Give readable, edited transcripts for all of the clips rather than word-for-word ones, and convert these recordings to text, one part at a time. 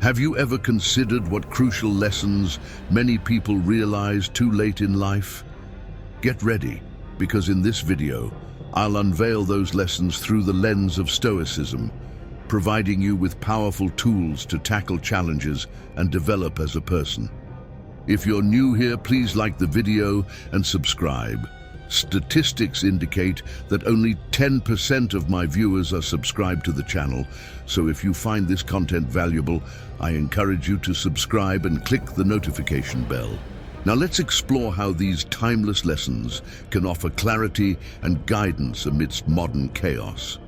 Have you ever considered what crucial lessons many people realize too late in life? Get ready, because in this video, I'll unveil those lessons through the lens of Stoicism, providing you with powerful tools to tackle challenges and develop as a person. If you're new here, please like the video and subscribe. Statistics indicate that only 10% of my viewers are subscribed to the channel, so if you find this content valuable, I encourage you to subscribe and click the notification bell. Now let's explore how these timeless lessons can offer clarity and guidance amidst modern chaos.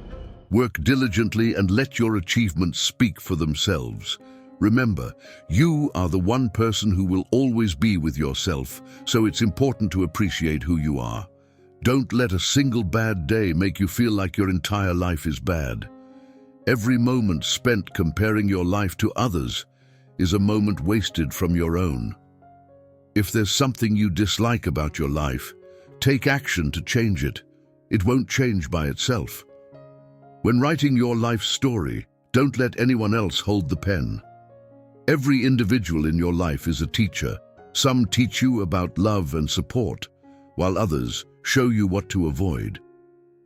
Work diligently and let your achievements speak for themselves. Remember, you are the one person who will always be with yourself, so it's important to appreciate who you are. Don't let a single bad day make you feel like your entire life is bad. Every moment spent comparing your life to others is a moment wasted from your own. If there's something you dislike about your life, take action to change it. It won't change by itself. When writing your life story, don't let anyone else hold the pen. Every individual in your life is a teacher. Some teach you about love and support, while others show you what to avoid.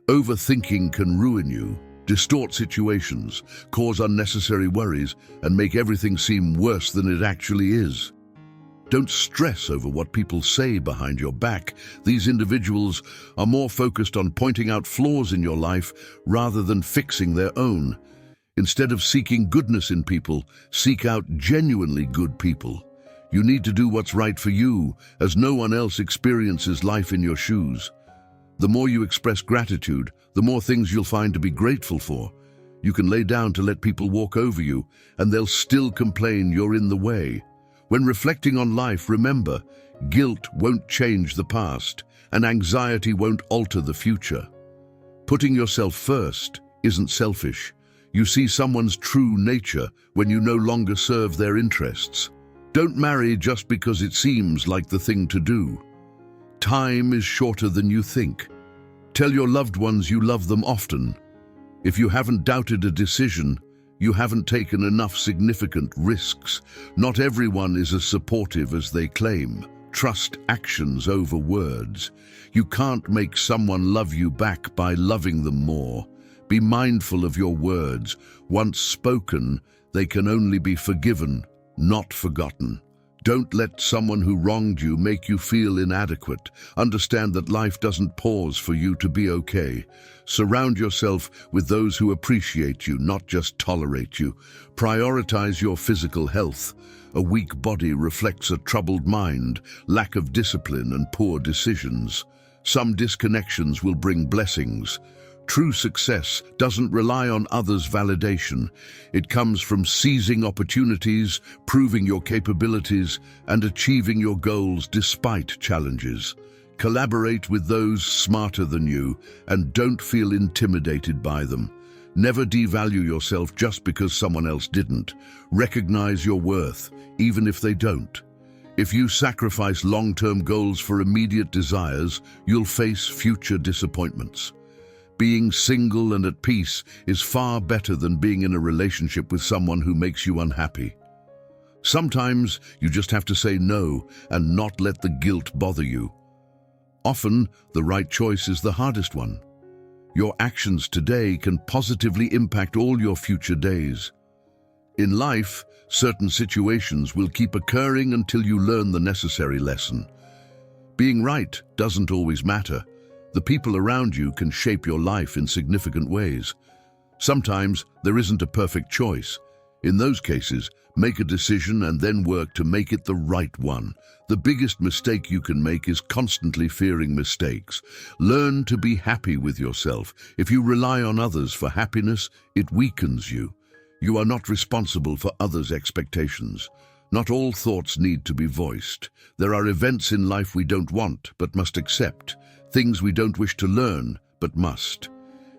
Overthinking can ruin you, distort situations, cause unnecessary worries, and make everything seem worse than it actually is. Don't stress over what people say behind your back. These individuals are more focused on pointing out flaws in your life rather than fixing their own. Instead of seeking goodness in people, seek out genuinely good people. You need to do what's right for you, as no one else experiences life in your shoes. The more you express gratitude, the more things you'll find to be grateful for. You can lay down to let people walk over you, and they'll still complain you're in the way. When reflecting on life, remember, guilt won't change the past, and anxiety won't alter the future. Putting yourself first isn't selfish. You see someone's true nature when you no longer serve their interests. Don't marry just because it seems like the thing to do. Time is shorter than you think. Tell your loved ones you love them often. If you haven't doubted a decision, you haven't taken enough significant risks. Not everyone is as supportive as they claim. Trust actions over words. You can't make someone love you back by loving them more. Be mindful of your words. Once spoken, they can only be forgiven, not forgotten. Don't let someone who wronged you make you feel inadequate. Understand that life doesn't pause for you to be okay. Surround yourself with those who appreciate you, not just tolerate you. Prioritize your physical health. A weak body reflects a troubled mind, lack of discipline, and poor decisions. Some disconnections will bring blessings. True success doesn't rely on others' validation. It comes from seizing opportunities, proving your capabilities, and achieving your goals despite challenges. Collaborate with those smarter than you, and don't feel intimidated by them. Never devalue yourself just because someone else didn't. Recognize your worth, even if they don't. If you sacrifice long-term goals for immediate desires, you'll face future disappointments. Being single and at peace is far better than being in a relationship with someone who makes you unhappy. Sometimes you just have to say no and not let the guilt bother you. Often, the right choice is the hardest one. Your actions today can positively impact all your future days. In life, certain situations will keep occurring until you learn the necessary lesson. Being right doesn't always matter. The people around you can shape your life in significant ways. Sometimes there isn't a perfect choice. In those cases, make a decision and then work to make it the right one. The biggest mistake you can make is constantly fearing mistakes. Learn to be happy with yourself. If you rely on others for happiness, it weakens you. You are not responsible for others' expectations. Not all thoughts need to be voiced. There are events in life we don't want but must accept. Things we don't wish to learn, but must.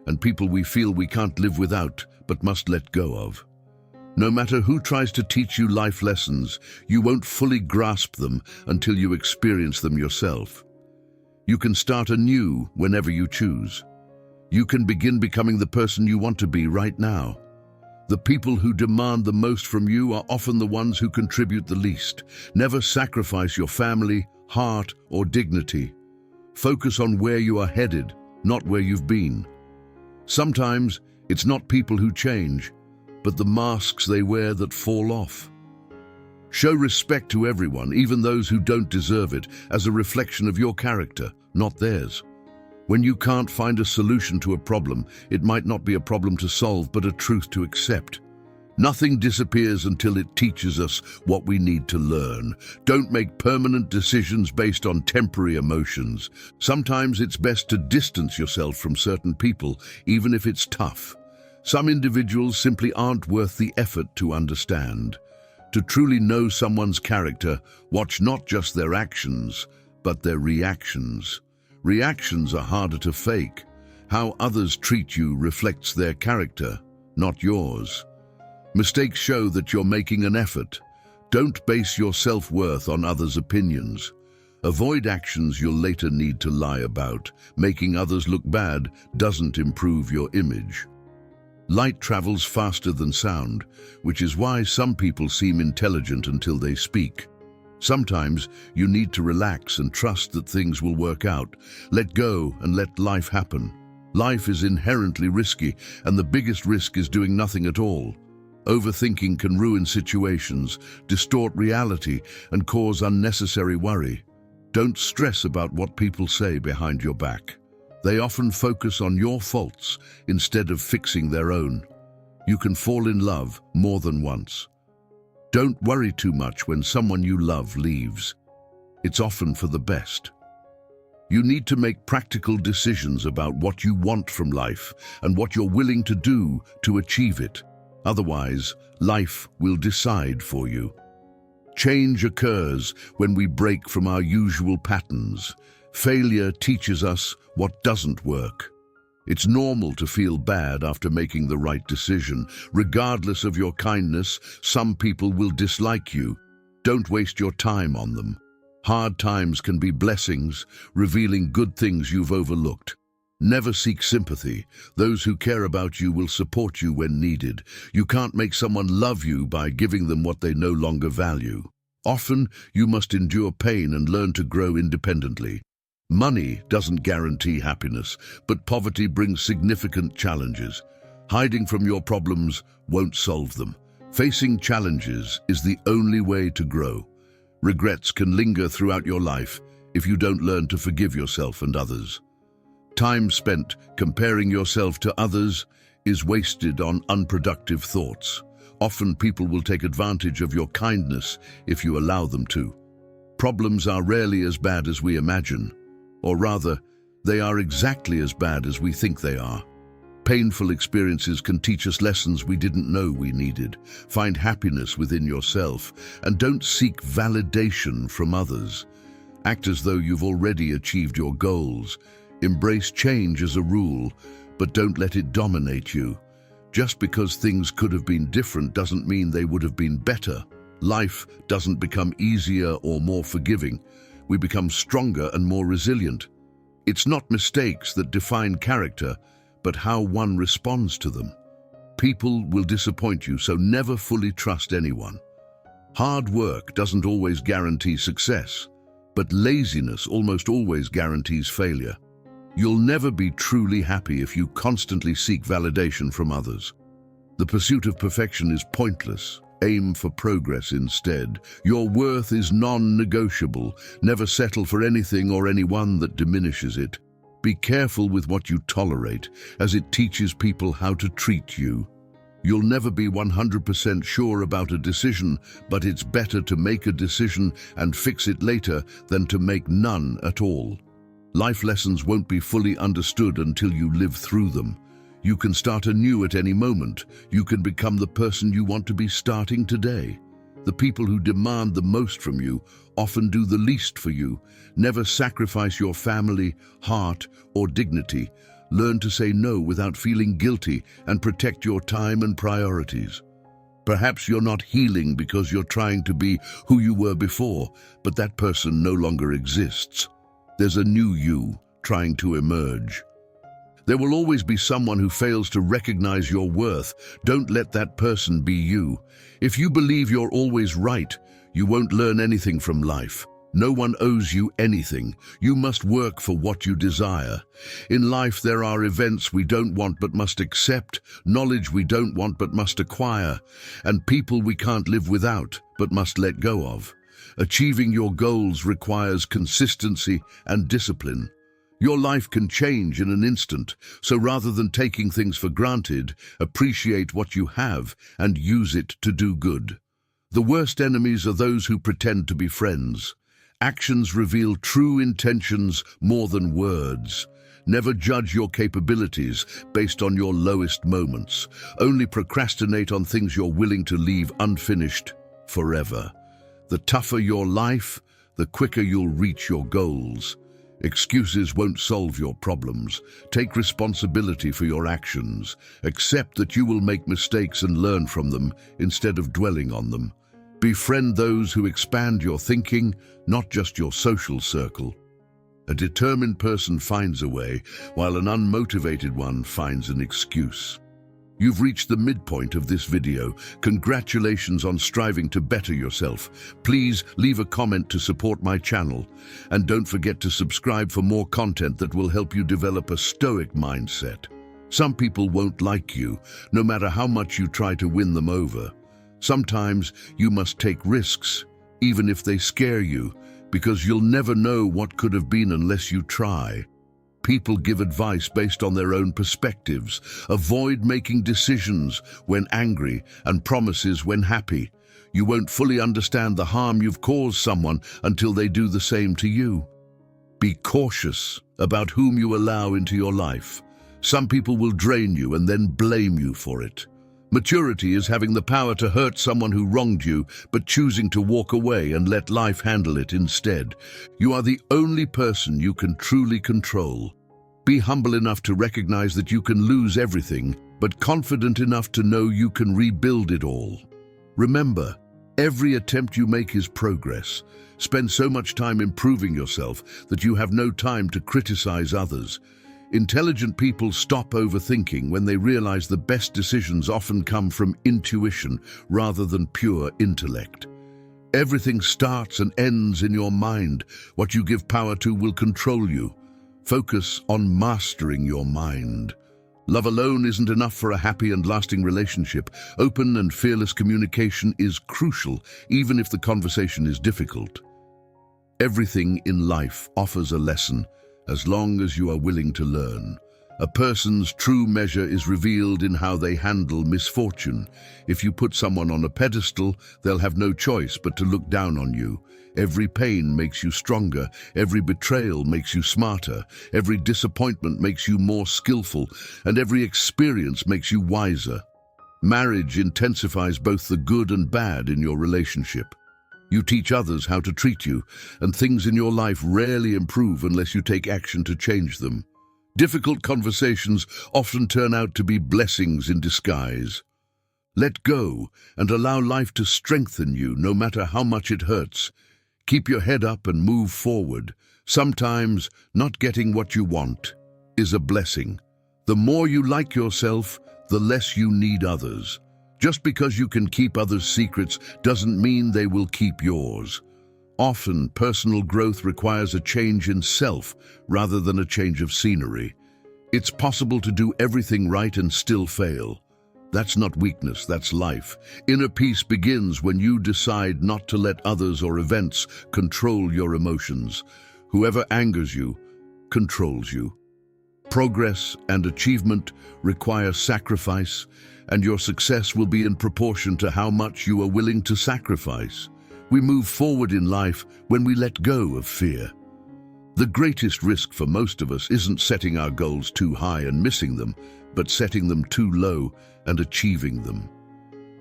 And people we feel we can't live without, but must let go of. No matter who tries to teach you life lessons, you won't fully grasp them until you experience them yourself. You can start anew whenever you choose. You can begin becoming the person you want to be right now. The people who demand the most from you are often the ones who contribute the least. Never sacrifice your family, heart, or dignity. Focus on where you are headed, not where you've been. Sometimes it's not people who change, but the masks they wear that fall off. Show respect to everyone, even those who don't deserve it, as a reflection of your character, not theirs. When you can't find a solution to a problem, it might not be a problem to solve, but a truth to accept. Nothing disappears until it teaches us what we need to learn. Don't make permanent decisions based on temporary emotions. Sometimes it's best to distance yourself from certain people, even if it's tough. Some individuals simply aren't worth the effort to understand. To truly know someone's character, watch not just their actions, but their reactions. Reactions are harder to fake. How others treat you reflects their character, not yours. Mistakes show that you're making an effort. Don't base your self-worth on others' opinions. Avoid actions you'll later need to lie about. Making others look bad doesn't improve your image. Light travels faster than sound, which is why some people seem intelligent until they speak. Sometimes you need to relax and trust that things will work out. Let go and let life happen. Life is inherently risky, and the biggest risk is doing nothing at all. Overthinking can ruin situations, distort reality, and cause unnecessary worry. Don't stress about what people say behind your back. They often focus on your faults instead of fixing their own. You can fall in love more than once. Don't worry too much when someone you love leaves. It's often for the best. You need to make practical decisions about what you want from life and what you're willing to do to achieve it. Otherwise, life will decide for you. Change occurs when we break from our usual patterns. Failure teaches us what doesn't work. It's normal to feel bad after making the right decision. Regardless of your kindness, some people will dislike you. Don't waste your time on them. Hard times can be blessings, revealing good things you've overlooked. Never seek sympathy. Those who care about you will support you when needed. You can't make someone love you by giving them what they no longer value. Often, you must endure pain and learn to grow independently. Money doesn't guarantee happiness, but poverty brings significant challenges. Hiding from your problems won't solve them. Facing challenges is the only way to grow. Regrets can linger throughout your life if you don't learn to forgive yourself and others. Time spent comparing yourself to others is wasted on unproductive thoughts. Often people will take advantage of your kindness if you allow them to. Problems are rarely as bad as we imagine. Or rather, they are exactly as bad as we think they are. Painful experiences can teach us lessons we didn't know we needed. Find happiness within yourself, and don't seek validation from others. Act as though you've already achieved your goals. Embrace change as a rule, but don't let it dominate you. Just because things could have been different doesn't mean they would have been better. Life doesn't become easier or more forgiving. We become stronger and more resilient. It's not mistakes that define character, but how one responds to them. People will disappoint you, so never fully trust anyone. Hard work doesn't always guarantee success, but laziness almost always guarantees failure. You'll never be truly happy if you constantly seek validation from others. The pursuit of perfection is pointless. Aim for progress instead. Your worth is non-negotiable. Never settle for anything or anyone that diminishes it. Be careful with what you tolerate, as it teaches people how to treat you. You'll never be 100% sure about a decision, but it's better to make a decision and fix it later than to make none at all. Life lessons won't be fully understood until you live through them. You can start anew at any moment. You can become the person you want to be starting today. The people who demand the most from you often do the least for you. Never sacrifice your family, heart, or dignity. Learn to say no without feeling guilty and protect your time and priorities. Perhaps you're not healing because you're trying to be who you were before, but that person no longer exists. There's a new you trying to emerge. There will always be someone who fails to recognize your worth. Don't let that person be you. If you believe you're always right, you won't learn anything from life. No one owes you anything. You must work for what you desire. In life, there are events we don't want but must accept, knowledge we don't want but must acquire, and people we can't live without but must let go of. Achieving your goals requires consistency and discipline. Your life can change in an instant, so rather than taking things for granted, appreciate what you have and use it to do good. The worst enemies are those who pretend to be friends. Actions reveal true intentions more than words. Never judge your capabilities based on your lowest moments. Only procrastinate on things you're willing to leave unfinished forever. The tougher your life, the quicker you'll reach your goals. Excuses won't solve your problems. Take responsibility for your actions. Accept that you will make mistakes and learn from them instead of dwelling on them. Befriend those who expand your thinking, not just your social circle. A determined person finds a way, while an unmotivated one finds an excuse. You've reached the midpoint of this video. Congratulations on striving to better yourself. Please leave a comment to support my channel. And don't forget to subscribe for more content that will help you develop a stoic mindset. Some people won't like you, no matter how much you try to win them over. Sometimes you must take risks, even if they scare you, because you'll never know what could have been unless you try. People give advice based on their own perspectives. Avoid making decisions when angry and promises when happy. You won't fully understand the harm you've caused someone until they do the same to you. Be cautious about whom you allow into your life. Some people will drain you and then blame you for it. Maturity is having the power to hurt someone who wronged you, but choosing to walk away and let life handle it instead. You are the only person you can truly control. Be humble enough to recognize that you can lose everything, but confident enough to know you can rebuild it all. Remember, every attempt you make is progress. Spend so much time improving yourself that you have no time to criticize others. Intelligent people stop overthinking when they realize the best decisions often come from intuition rather than pure intellect. Everything starts and ends in your mind. What you give power to will control you. Focus on mastering your mind. Love alone isn't enough for a happy and lasting relationship. Open and fearless communication is crucial, even if the conversation is difficult. Everything in life offers a lesson, as long as you are willing to learn. A person's true measure is revealed in how they handle misfortune. If you put someone on a pedestal, they'll have no choice but to look down on you. Every pain makes you stronger. Every betrayal makes you smarter. Every disappointment makes you more skillful. And every experience makes you wiser. Marriage intensifies both the good and bad in your relationship. You teach others how to treat you, and things in your life rarely improve unless you take action to change them. Difficult conversations often turn out to be blessings in disguise. Let go and allow life to strengthen you no matter how much it hurts. Keep your head up and move forward. Sometimes not getting what you want is a blessing. The more you like yourself, the less you need others. Just because you can keep others' secrets doesn't mean they will keep yours. Often, personal growth requires a change in self rather than a change of scenery. It's possible to do everything right and still fail. That's not weakness, that's life. Inner peace begins when you decide not to let others or events control your emotions. Whoever angers you controls you. Progress and achievement require sacrifice, and your success will be in proportion to how much you are willing to sacrifice. We move forward in life when we let go of fear. The greatest risk for most of us isn't setting our goals too high and missing them, but setting them too low and achieving them.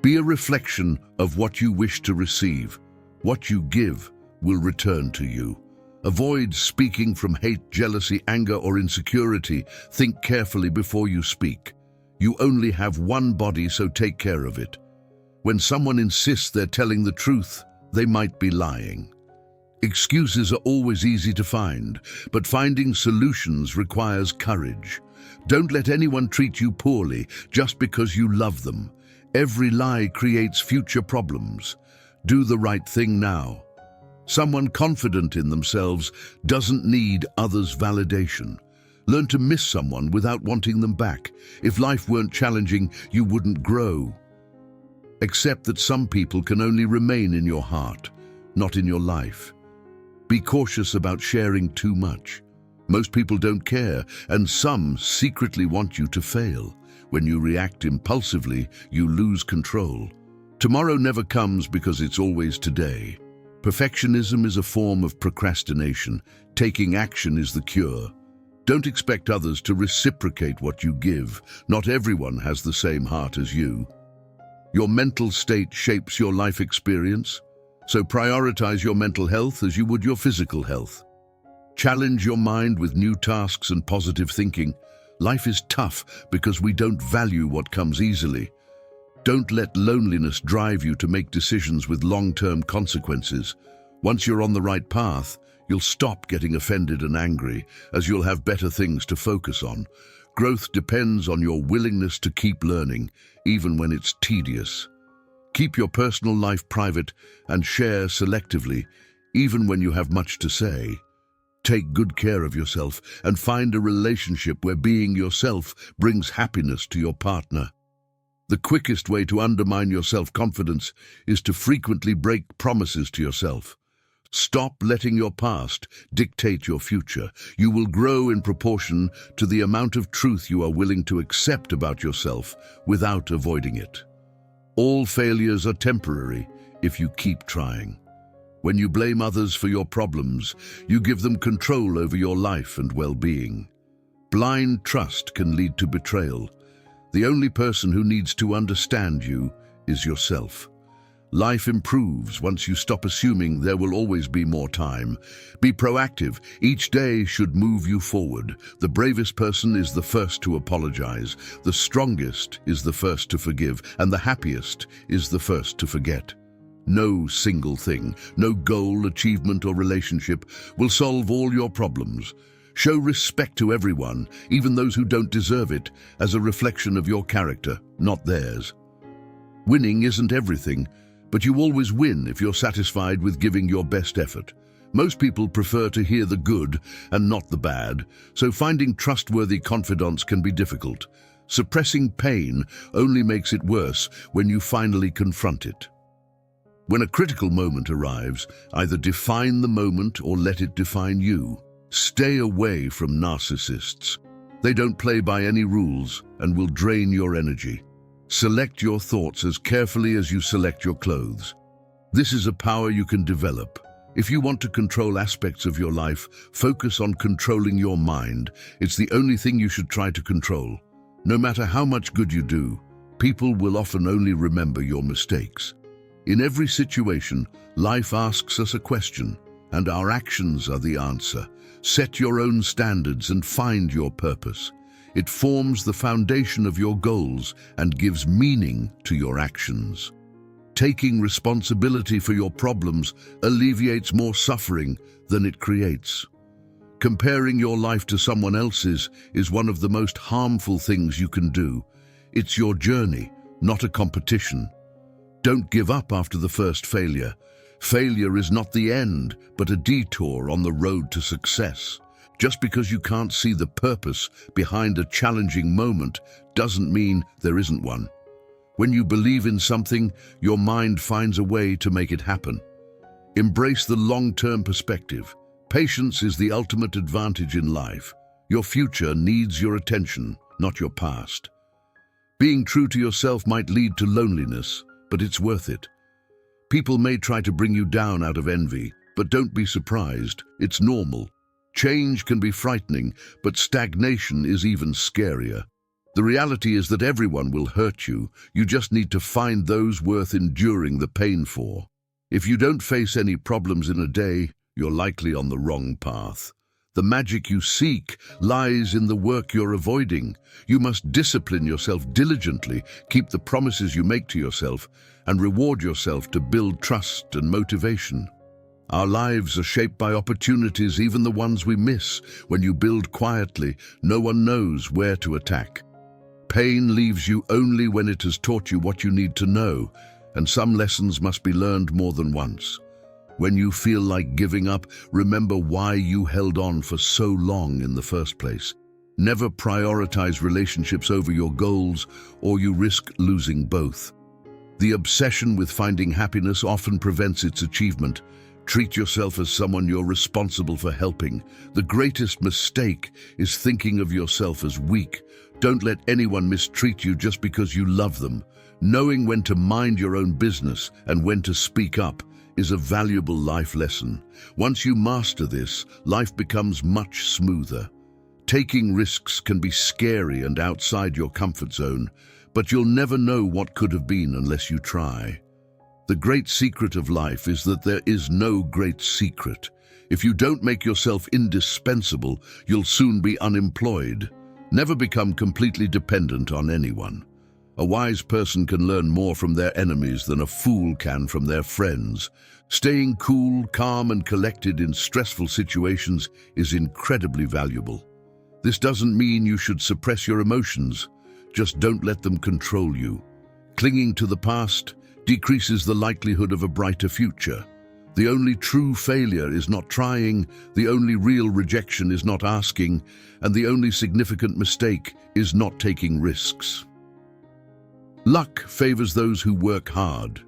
Be a reflection of what you wish to receive. What you give will return to you. Avoid speaking from hate, jealousy, anger, or insecurity. Think carefully before you speak. You only have one body, so take care of it. When someone insists they're telling the truth, they might be lying. Excuses are always easy to find, but finding solutions requires courage. Don't let anyone treat you poorly just because you love them. Every lie creates future problems. Do the right thing now. Someone confident in themselves doesn't need others' validation. Learn to miss someone without wanting them back. If life weren't challenging, you wouldn't grow. Accept that some people can only remain in your heart, not in your life. Be cautious about sharing too much. Most people don't care, and some secretly want you to fail. When you react impulsively, you lose control. Tomorrow never comes because it's always today. Perfectionism is a form of procrastination. Taking action is the cure. Don't expect others to reciprocate what you give. Not everyone has the same heart as you. Your mental state shapes your life experience, so prioritize your mental health as you would your physical health. Challenge your mind with new tasks and positive thinking. Life is tough because we don't value what comes easily. Don't let loneliness drive you to make decisions with long-term consequences. Once you're on the right path, you'll stop getting offended and angry, as you'll have better things to focus on. Growth depends on your willingness to keep learning, even when it's tedious. Keep your personal life private and share selectively, even when you have much to say. Take good care of yourself and find a relationship where being yourself brings happiness to your partner. The quickest way to undermine your self-confidence is to frequently break promises to yourself. Stop letting your past dictate your future. You will grow in proportion to the amount of truth you are willing to accept about yourself without avoiding it. All failures are temporary if you keep trying. When you blame others for your problems, you give them control over your life and well-being. Blind trust can lead to betrayal. The only person who needs to understand you is yourself. Life improves once you stop assuming there will always be more time. Be proactive. Each day should move you forward. The bravest person is the first to apologize. The strongest is the first to forgive. And the happiest is the first to forget. No single thing, no goal, achievement, or relationship will solve all your problems. Show respect to everyone, even those who don't deserve it, as a reflection of your character, not theirs. Winning isn't everything, but you always win if you're satisfied with giving your best effort. Most people prefer to hear the good and not the bad, so finding trustworthy confidants can be difficult. Suppressing pain only makes it worse when you finally confront it. When a critical moment arrives, either define the moment or let it define you. Stay away from narcissists. They don't play by any rules and will drain your energy. Select your thoughts as carefully as you select your clothes. This is a power you can develop. If you want to control aspects of your life, focus on controlling your mind. It's the only thing you should try to control. No matter how much good you do, people will often only remember your mistakes. In every situation, life asks us a question, and our actions are the answer. Set your own standards and find your purpose. It forms the foundation of your goals and gives meaning to your actions. Taking responsibility for your problems alleviates more suffering than it creates. Comparing your life to someone else's is one of the most harmful things you can do. It's your journey, not a competition. Don't give up after the first failure. Failure is not the end, but a detour on the road to success. Just because you can't see the purpose behind a challenging moment doesn't mean there isn't one. When you believe in something, your mind finds a way to make it happen. Embrace the long-term perspective. Patience is the ultimate advantage in life. Your future needs your attention, not your past. Being true to yourself might lead to loneliness, but it's worth it. People may try to bring you down out of envy, but don't be surprised. It's normal. Change can be frightening, but stagnation is even scarier. The reality is that everyone will hurt you. You just need to find those worth enduring the pain for. If you don't face any problems in a day, you're likely on the wrong path. The magic you seek lies in the work you're avoiding. You must discipline yourself diligently, keep the promises you make to yourself, and reward yourself to build trust and motivation. Our lives are shaped by opportunities, even the ones we miss. When you build quietly, no one knows where to attack. Pain leaves you only when it has taught you what you need to know, and some lessons must be learned more than once. When you feel like giving up, remember why you held on for so long in the first place. Never prioritize relationships over your goals, or you risk losing both. The obsession with finding happiness often prevents its achievement. Treat yourself as someone you're responsible for helping. The greatest mistake is thinking of yourself as weak. Don't let anyone mistreat you just because you love them. Knowing when to mind your own business and when to speak up is a valuable life lesson. Once you master this, life becomes much smoother. Taking risks can be scary and outside your comfort zone, but you'll never know what could have been unless you try. The great secret of life is that there is no great secret. If you don't make yourself indispensable, you'll soon be unemployed. Never become completely dependent on anyone. A wise person can learn more from their enemies than a fool can from their friends. Staying cool, calm, and collected in stressful situations is incredibly valuable. This doesn't mean you should suppress your emotions. Just don't let them control you. Clinging to the past decreases the likelihood of a brighter future. The only true failure is not trying, the only real rejection is not asking, and the only significant mistake is not taking risks. Luck favors those who work hard.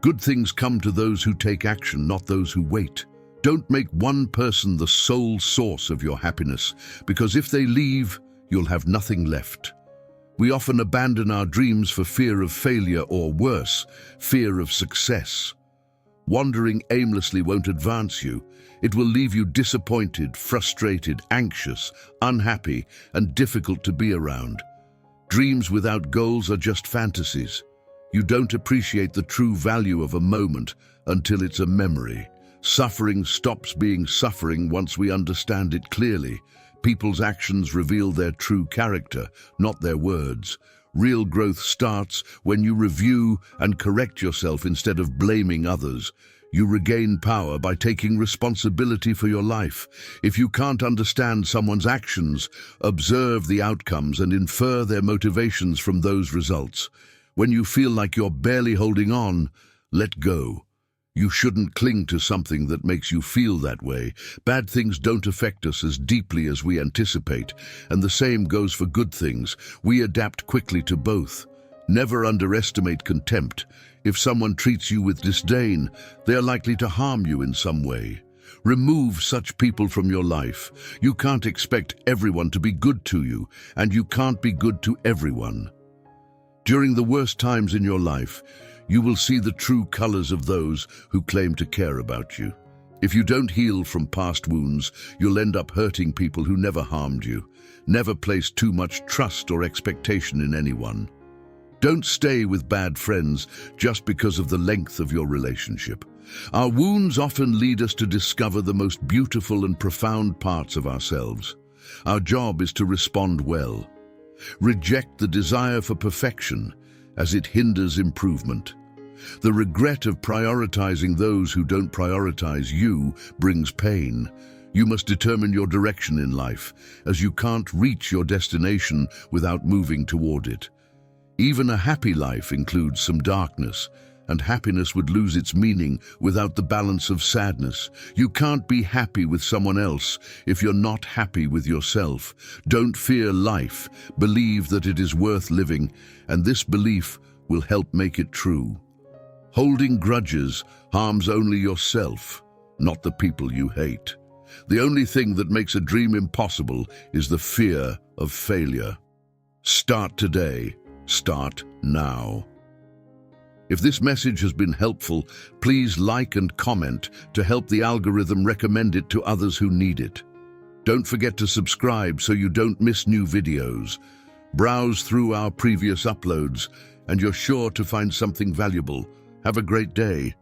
Good things come to those who take action, not those who wait. Don't make one person the sole source of your happiness, because if they leave, you'll have nothing left. We often abandon our dreams for fear of failure, or worse, fear of success. Wandering aimlessly won't advance you. It will leave you disappointed, frustrated, anxious, unhappy, and difficult to be around. Dreams without goals are just fantasies. You don't appreciate the true value of a moment until it's a memory. Suffering stops being suffering once we understand it clearly. People's actions reveal their true character, not their words. Real growth starts when you review and correct yourself instead of blaming others. You regain power by taking responsibility for your life. If you can't understand someone's actions, observe the outcomes and infer their motivations from those results. When you feel like you're barely holding on, let go. You shouldn't cling to something that makes you feel that way. Bad things don't affect us as deeply as we anticipate, and the same goes for good things. We adapt quickly to both. Never underestimate contempt. If someone treats you with disdain, they are likely to harm you in some way. Remove such people from your life. You can't expect everyone to be good to you, and you can't be good to everyone. During the worst times in your life, you will see the true colors of those who claim to care about you. If you don't heal from past wounds, you'll end up hurting people who never harmed you. Never place too much trust or expectation in anyone. Don't stay with bad friends just because of the length of your relationship. Our wounds often lead us to discover the most beautiful and profound parts of ourselves. Our job is to respond well. Reject the desire for perfection, as it hinders improvement. The regret of prioritizing those who don't prioritize you brings pain. You must determine your direction in life, as you can't reach your destination without moving toward it. Even a happy life includes some darkness, and happiness would lose its meaning without the balance of sadness. You can't be happy with someone else if you're not happy with yourself. Don't fear life. Believe that it is worth living, and this belief will help make it true. Holding grudges harms only yourself, not the people you hate. The only thing that makes a dream impossible is the fear of failure. Start today. Start now. If this message has been helpful, please like and comment to help the algorithm recommend it to others who need it. Don't forget to subscribe so you don't miss new videos. Browse through our previous uploads, and you're sure to find something valuable. Have a great day.